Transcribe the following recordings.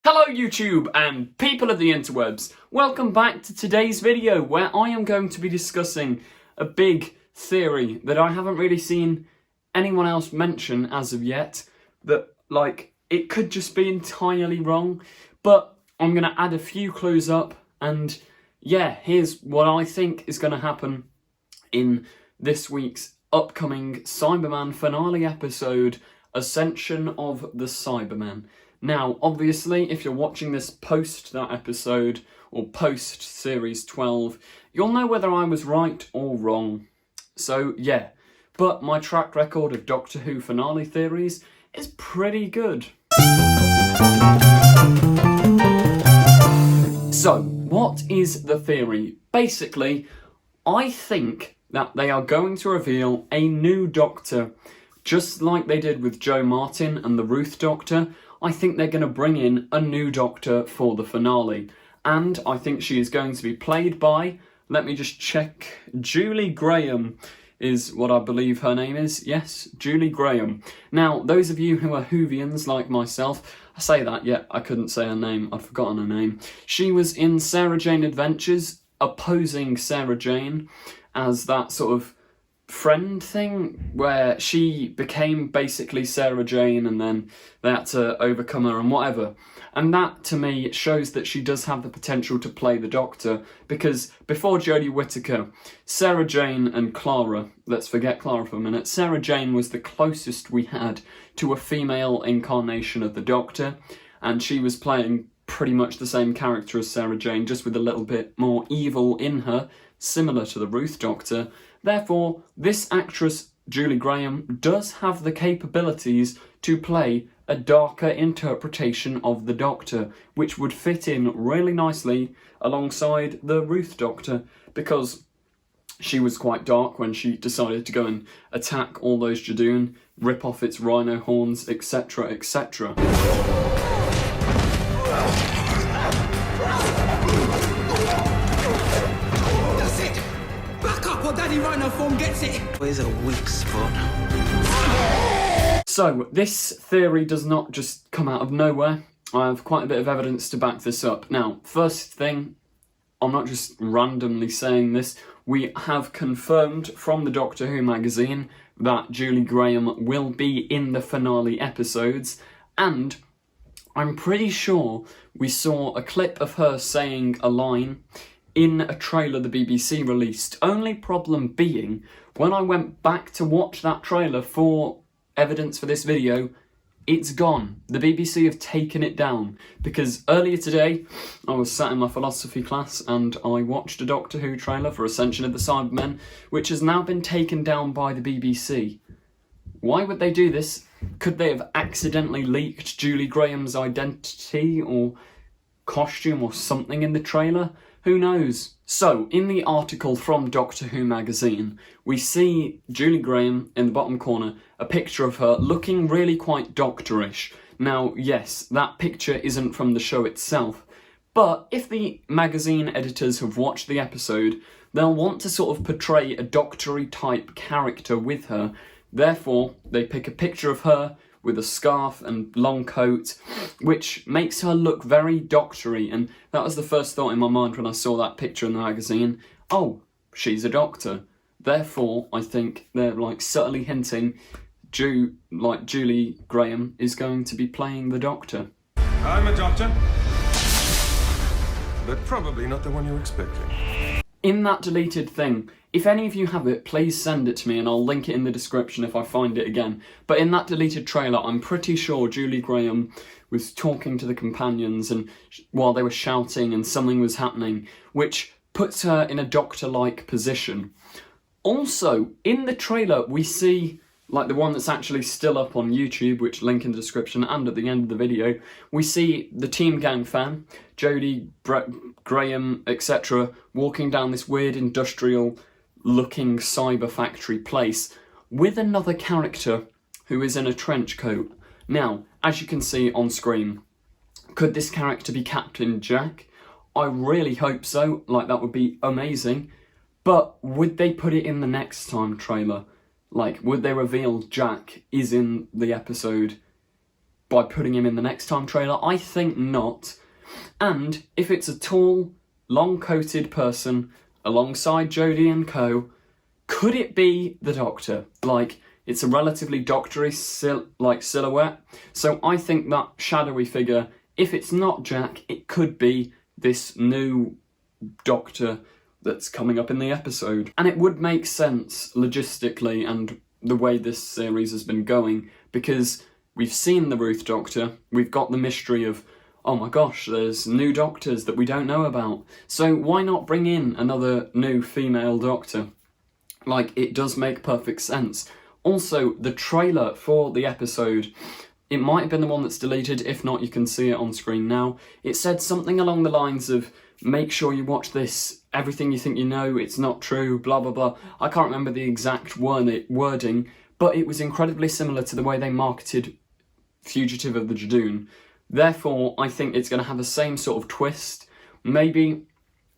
Hello YouTube and people of the interwebs, welcome back to today's video where I am going to be discussing a big theory that I haven't really seen anyone else mention as of yet, that it could just be entirely wrong, but I'm going to add a few clues up and yeah, here's what I think is going to happen in this week's upcoming Cyberman finale episode, Ascension of the Cybermen. Now, obviously, if you're watching this post that episode, or post Series 12, you'll know whether I was right or wrong. So, yeah. But my track record of Doctor Who finale theories is pretty good. So, what is the theory? Basically, I think that they are going to reveal a new Doctor, just like they did with Jo Martin and the Ruth Doctor. I think they're going to bring in a new Doctor for the finale. And I think she is going to be played by, let me just check, Julie Graham is what I believe her name is. Yes, Julie Graham. Now, those of you who are Whovians like myself, I say that, yeah, I couldn't say her name, I'd forgotten her name. She was in Sarah Jane Adventures, opposing Sarah Jane as that sort of friend thing where she became basically Sarah Jane and then they had to overcome her and whatever. And that to me shows that she does have the potential to play the Doctor, because before Jodie Whittaker, Sarah Jane and Clara, let's forget Clara for a minute, Sarah Jane was the closest we had to a female incarnation of the Doctor, and she was playing pretty much the same character as Sarah Jane, just with a little bit more evil in her, similar to the Ruth Doctor. Therefore, this actress, Julie Graham, does have the capabilities to play a darker interpretation of the Doctor, which would fit in really nicely alongside the Ruth Doctor, because she was quite dark when she decided to go and attack all those Jadoon, rip off its rhino horns, etc, etc. Rhino form gets it. Where's a weak spot? So, this theory does not just come out of nowhere. I have quite a bit of evidence to back this up. Now, first thing, I'm not just randomly saying this. We have confirmed from the Doctor Who magazine that Julie Graham will be in the finale episodes, and I'm pretty sure we saw a clip of her saying a line in a trailer the BBC released. Only problem being, when I went back to watch that trailer for evidence for this video, it's gone. The BBC have taken it down, because earlier today I was sat in my philosophy class and I watched a Doctor Who trailer for Ascension of the Cybermen, which has now been taken down by the BBC. Why would they do this? Could they have accidentally leaked Julie Graham's identity or costume or something in the trailer? Who knows? So, in the article from Doctor Who magazine, we see Julie Graham in the bottom corner, a picture of her looking really quite doctorish. Now, yes, that picture isn't from the show itself, but if the magazine editors have watched the episode, they'll want to sort of portray a doctory type character with her. Therefore, they pick a picture of her with a scarf and long coat, which makes her look very doctory, and that was the first thought in my mind when I saw that picture in the magazine. Oh, she's a doctor. Therefore, I think they're subtly hinting Julie Graham is going to be playing the Doctor. I'm a doctor, but probably not the one you're expecting. In that deleted thing, if any of you have it, please send it to me and I'll link it in the description if I find it again. But in that deleted trailer, I'm pretty sure Julie Graham was talking to the companions and while they were shouting and something was happening, which puts her in a Doctor-like position. Also, in the trailer, we see, the one that's actually still up on YouTube, which link in the description and at the end of the video, we see the Team Gang fan, Jodie, Graham, etc., walking down this weird industrial-looking cyber factory place with another character who is in a trench coat. Now, as you can see on screen, could this character be Captain Jack? I really hope so, that would be amazing. But would they put it in the next time trailer? Would they reveal Jack is in the episode by putting him in the next time trailer? I think not. And if it's a tall, long-coated person alongside Jodie and co, could it be the Doctor? Like, it's a relatively doctory silhouette. So I think that shadowy figure, if it's not Jack, it could be this new Doctor that's coming up in the episode. And it would make sense logistically and the way this series has been going, because we've seen the Ruth Doctor, we've got the mystery of, oh my gosh, there's new Doctors that we don't know about. So why not bring in another new female Doctor? Like, it does make perfect sense. Also, the trailer for the episode, it might have been the one that's deleted, if not you can see it on screen now. It said something along the lines of, make sure you watch this, everything you think you know, it's not true, blah blah blah. I can't remember the exact wording, but it was incredibly similar to the way they marketed Fugitive of the Judoon. Therefore, I think it's going to have the same sort of twist. Maybe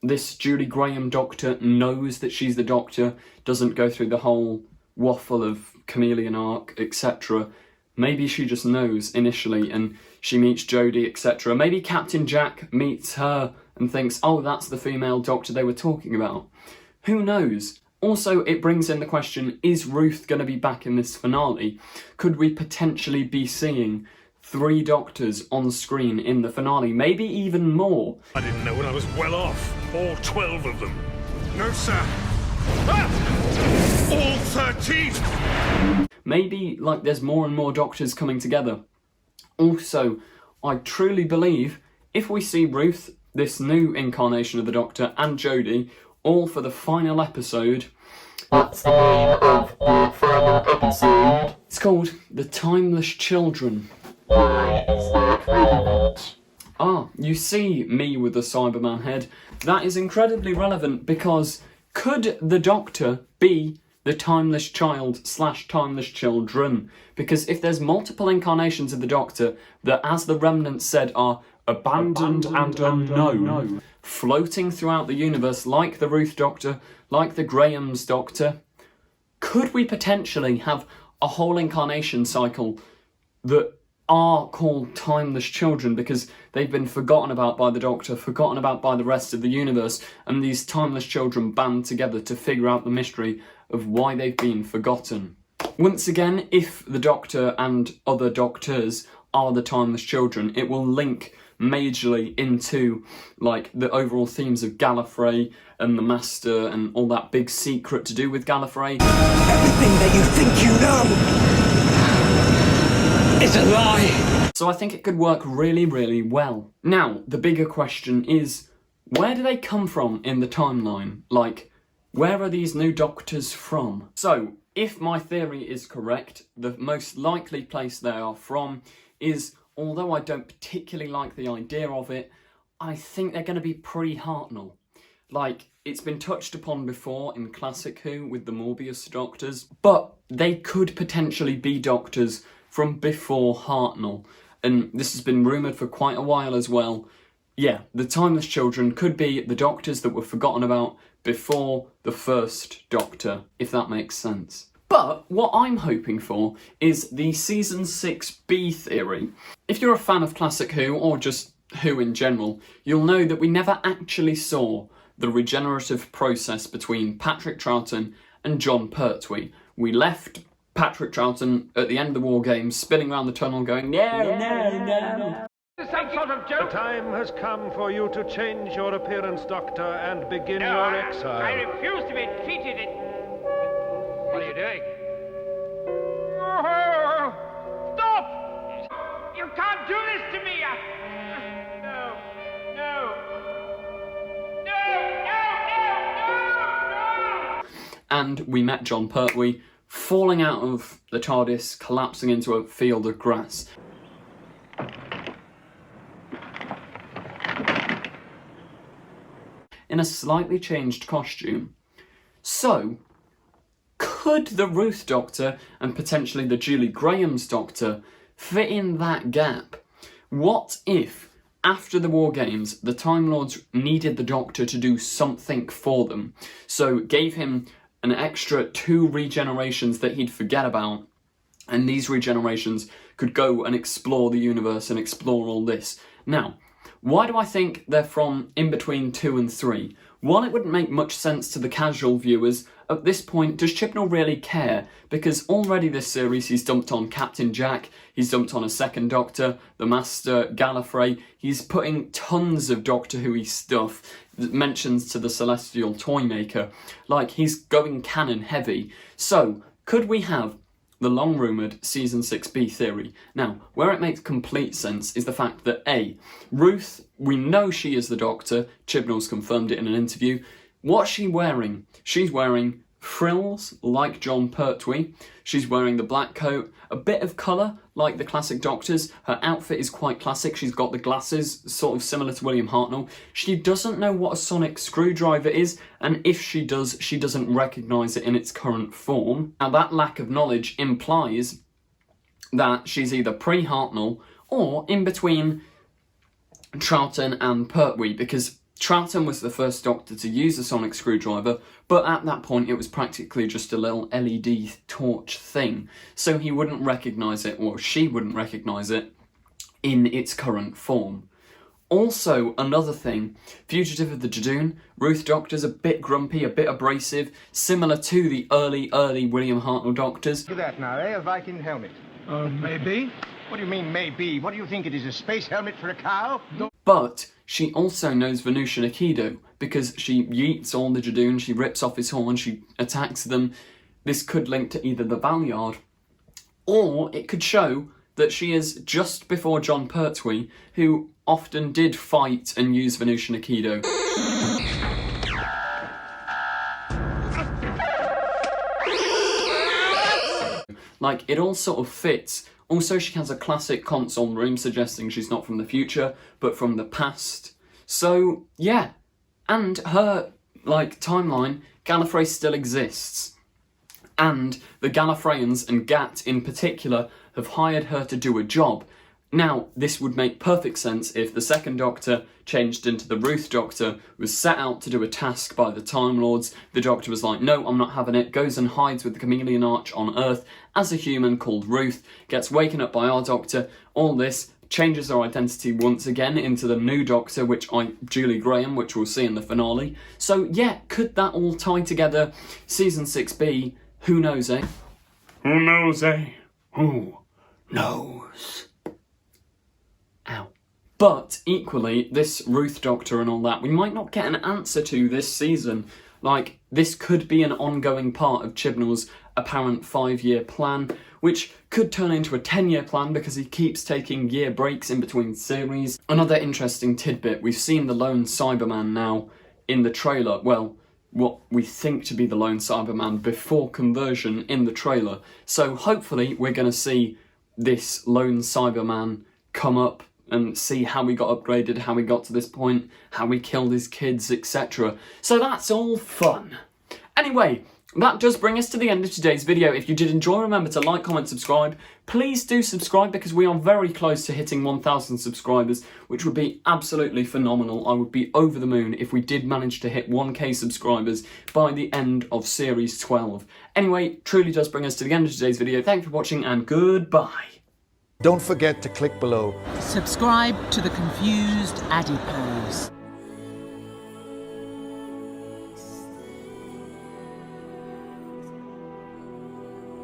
this Julie Graham Doctor knows that she's the Doctor, doesn't go through the whole waffle of chameleon arc, etc. Maybe she just knows initially and she meets Jodie, etc. Maybe Captain Jack meets her and thinks, oh, that's the female Doctor they were talking about. Who knows? Also, it brings in the question, is Ruth going to be back in this finale? Could we potentially be seeing 3 Doctors on screen in the finale? Maybe even more. I didn't know when I was well off. All 12 of them. No, sir. Ah! All 13! Maybe, like, there's more and more Doctors coming together. Also, I truly believe if we see Ruth, this new incarnation of the Doctor, and Jodie, all for the final episode. That's the name of the final episode. It's called The Timeless Children. Why is that relevant? Ah, you see me with the Cyberman head. That is incredibly relevant because could the Doctor be the Timeless Child / Timeless Children? Because if there's multiple incarnations of the Doctor that, as the Remnants said, are abandoned and unknown, floating throughout the universe like the Ruth Doctor, like the Graham's Doctor, could we potentially have a whole incarnation cycle that are called Timeless Children because they've been forgotten about by the Doctor, forgotten about by the rest of the universe, and these Timeless Children band together to figure out the mystery of why they've been forgotten? Once again, if the Doctor and other Doctors are the Timeless Children, it will link majorly into, like, the overall themes of Gallifrey and the Master and all that big secret to do with Gallifrey. Everything that you think you know is a lie. So I think it could work really, really well. Now, the bigger question is, where do they come from in the timeline? Like, where are these new Doctors from? So, if my theory is correct, the most likely place they are from is, although I don't particularly like the idea of it, I think they're going to be pre-Hartnell. Like, it's been touched upon before in Classic Who with the Morbius Doctors, but they could potentially be Doctors from before Hartnell. And this has been rumoured for quite a while as well. Yeah, the Timeless Children could be the Doctors that were forgotten about before the first Doctor, if that makes sense. But what I'm hoping for is the Season 6B theory. If you're a fan of Classic Who, or just Who in general, you'll know that we never actually saw the regenerative process between Patrick Troughton and Jon Pertwee. We left Patrick Troughton at the end of the War Games spinning around the tunnel going, no. The time has come for you to change your appearance, Doctor, and begin your exile. I refuse to be treated in... What are you doing? Stop! You can't do this to me! No. And we met Jon Pertwee falling out of the TARDIS, collapsing into a field of grass. In a slightly changed costume. So, could the Ruth Doctor and potentially the Julie Graham's Doctor fit in that gap? What if, after the War Games, the Time Lords needed the Doctor to do something for them, so gave him an extra 2 regenerations that he'd forget about, And these regenerations could go and explore the universe and explore all this. Now, why do I think they're from in between 2 and 3? While it wouldn't make much sense to the casual viewers, at this point, does Chibnall really care? Because already this series he's dumped on Captain Jack, he's dumped on a second Doctor, the Master, Gallifrey, he's putting tons of Doctor Who-y stuff, mentions to the Celestial Toymaker, like he's going canon heavy. So, could we have the long-rumoured Season 6B theory? Now, where it makes complete sense is the fact that A, Ruth, we know she is the Doctor, Chibnall's confirmed it in an interview. What's she wearing? She's wearing frills, like John Pertwee. She's wearing the black coat, a bit of colour, like the classic Doctors. Her outfit is quite classic. She's got the glasses, sort of similar to William Hartnell. She doesn't know what a sonic screwdriver is, and if she does, she doesn't recognise it in its current form. Now, that lack of knowledge implies that she's either pre-Hartnell or in between Troughton and Pertwee, because Troughton was the first Doctor to use a sonic screwdriver, but at that point it was practically just a little LED torch thing, so he wouldn't recognise it, or she wouldn't recognise it, in its current form. Also, another thing, Fugitive of the Judoon, Ruth Doctor's a bit grumpy, a bit abrasive, similar to the early William Hartnell Doctors. Look at that now, eh? A Viking helmet. Maybe. What do you mean, maybe? What do you think it is, a space helmet for a cow? But she also knows Venusian Aikido, because she yeets all the Judoon, she rips off his horn, she attacks them. This could link to either the Valeyard, or it could show that she is just before John Pertwee, who often did fight and use Venusian Aikido. Like, it all sort of fits. Also, she has a classic console room suggesting she's not from the future, but from the past. So, yeah. And her, timeline, Gallifrey still exists. And the Gallifreyans, and Gat in particular, have hired her to do a job. Now, this would make perfect sense if the second Doctor, changed into the Ruth Doctor, was set out to do a task by the Time Lords. The Doctor was like, no, I'm not having it, goes and hides with the Chameleon Arch on Earth as a human called Ruth, gets waken up by our Doctor, all this, changes her identity once again into the new Doctor, Julie Graham, which we'll see in the finale. So yeah, could that all tie together? Season 6B, who knows, eh? Who knows, eh? Who knows? Ow. But equally, this Ruth Doctor and all that, we might not get an answer to this season. Like, this could be an ongoing part of Chibnall's apparent 5-year plan, which could turn into a 10-year plan because he keeps taking year breaks in between series. Another interesting tidbit, we've seen the lone Cyberman now in the trailer. Well, what we think to be the lone Cyberman before conversion in the trailer. So hopefully we're going to see this lone Cyberman come up and see how he got upgraded, how he got to this point, how he killed his kids, etc. So that's all fun. Anyway, that does bring us to the end of today's video. If you did enjoy, remember to like, comment, subscribe. Please do subscribe because we are very close to hitting 1,000 subscribers, which would be absolutely phenomenal. I would be over the moon if we did manage to hit 1k subscribers by the end of Series 12. Anyway, truly does bring us to the end of today's video. Thank you for watching and goodbye. Don't forget to click below. Subscribe to the Confused Adipose.